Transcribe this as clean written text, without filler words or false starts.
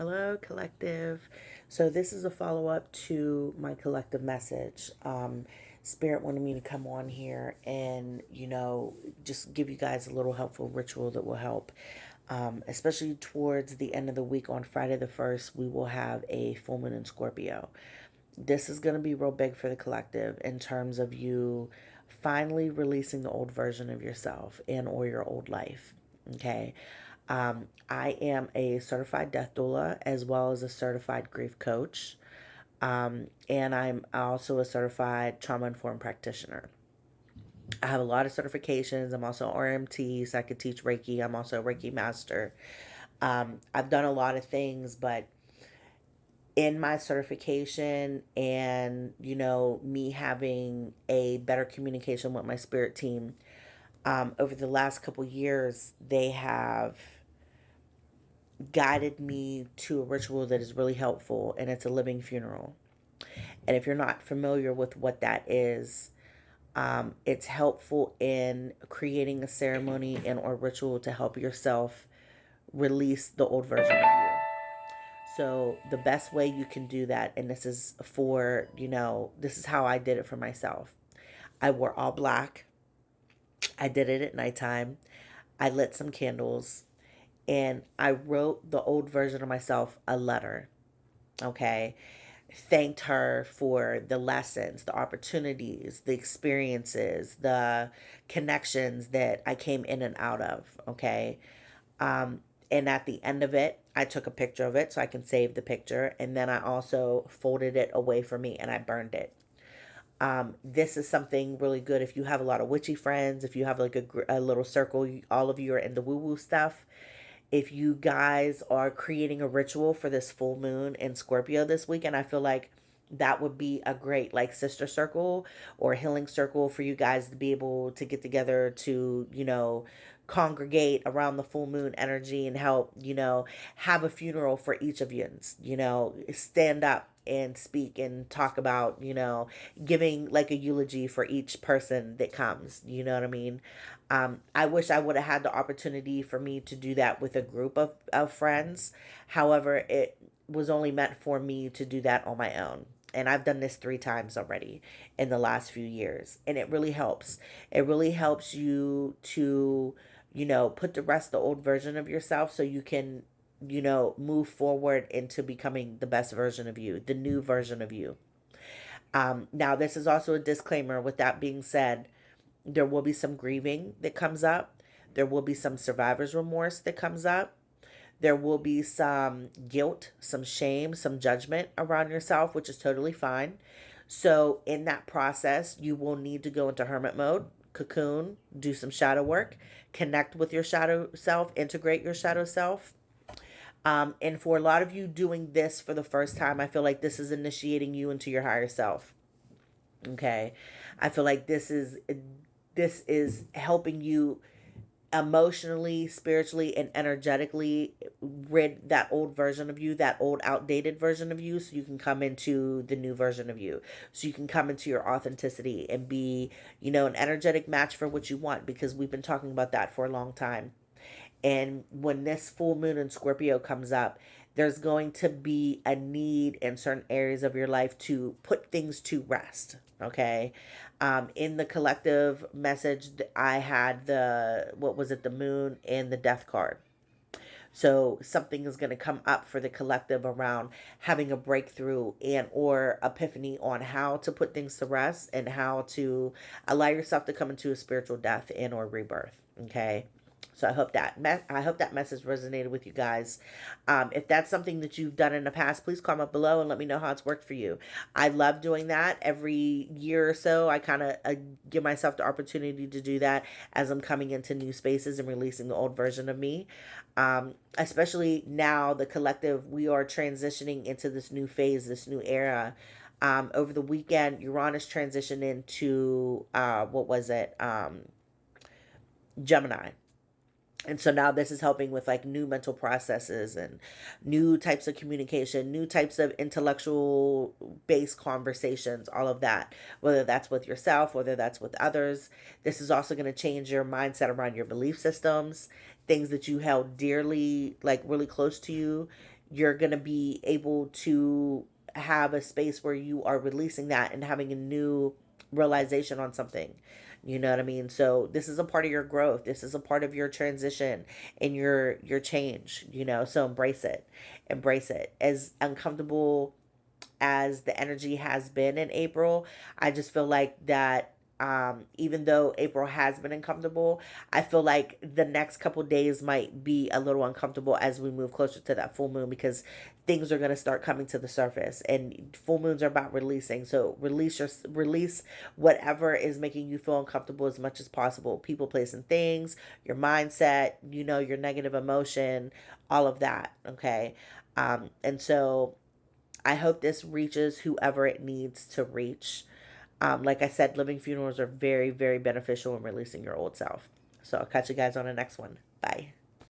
Hello, collective. So this is a follow-up to my collective message. Spirit wanted me to come on here and, just give you guys a little helpful ritual that will help. Especially towards the end of the week on Friday the 1st, we will have a full moon in Scorpio. This is going to be real big for the collective in terms of you finally releasing the old version of yourself and or your old life. Okay. I am a certified death doula as well as a certified grief coach. And I'm also a certified trauma informed practitioner. I have a lot of certifications. I'm also RMT, so I could teach Reiki. I'm also a Reiki master. I've done a lot of things, but in my certification and, me having a better communication with my spirit team, over the last couple years, they have guided me to a ritual that is really helpful, and it's a living funeral. And if you're not familiar with what that is, it's helpful in creating a ceremony and or ritual to help yourself release the old version of you. So the best way you can do that, and this is for, this is how I did it for myself. I wore all black. I did it at nighttime. I lit some candles and I wrote the old version of myself a letter. Okay. Thanked her for the lessons, the opportunities, the experiences, the connections that I came in and out of. Okay. Um, and at the end of it, I took a picture of it so I can save the picture. And then I also folded it away from me and I burned it. This is something really good if you have a lot of witchy friends, if you have like a little circle, all of you are into woo woo stuff. If you guys are creating a ritual for this full moon in Scorpio this weekend, I feel like that would be a great like sister circle or healing circle for you guys to be able to get together to, congregate around the full moon energy and help, have a funeral for each of you, stand up and speak and talk about, giving like a eulogy for each person that comes. You know what I mean? I wish I would have had the opportunity for me to do that with a group of friends. However, it was only meant for me to do that on my own. And I've done this 3 times already in the last few years. And it really helps. It really helps you to, put to rest the old version of yourself so you can, move forward into becoming the best version of you, the new version of you. Now, this is also a disclaimer. With that being said, there will be some grieving that comes up. There will be some survivor's remorse that comes up. There will be some guilt, some shame, some judgment around yourself, which is totally fine. So, in that process, you will need to go into hermit mode, cocoon, do some shadow work, connect with your shadow self, integrate your shadow self. And for a lot of you doing this for the first time, I feel like this is initiating you into your higher self. Okay. I feel like this is helping you emotionally, spiritually, and energetically rid that old version of you, that old outdated version of you, so you can come into the new version of you. So you can come into your authenticity and be, an energetic match for what you want, because we've been talking about that for a long time. And when this full moon in Scorpio comes up, there's going to be a need in certain areas of your life to put things to rest. Okay. In the collective message, I had what was it, the moon and the death card. So something is going to come up for the collective around having a breakthrough and or epiphany on how to put things to rest and how to allow yourself to come into a spiritual death and or rebirth. Okay. So I hope that message resonated with you guys. If that's something that you've done in the past, please comment below and let me know how it's worked for you. I love doing that every year or so. I kind of give myself the opportunity to do that as I'm coming into new spaces and releasing the old version of me. Especially now, the collective, we are transitioning into this new phase, this new era. Over the weekend, Uranus transitioned into what was it? Gemini. And so now this is helping with like new mental processes and new types of communication, new types of intellectual based conversations, all of that, whether that's with yourself, whether that's with others. This is also going to change your mindset around your belief systems, things that you held dearly, like really close to you. you're going to be able to have a space where you are releasing that and having a new realization on something. You know what I mean? So this is a part of your growth. This is a part of your transition and your change, you know. So embrace it. Embrace it. As uncomfortable as the energy has been in April, I just feel like that, even though April has been uncomfortable, I feel like the next couple days might be a little uncomfortable as we move closer to that full moon, because things are going to start coming to the surface, and full moons are about releasing. So release whatever is making you feel uncomfortable as much as possible. People, place, and things, your mindset, you know, your negative emotion, all of that. Okay. And so I hope this reaches whoever it needs to reach. Like I said, living funerals are very, very beneficial in releasing your old self. So I'll catch you guys on the next one. Bye.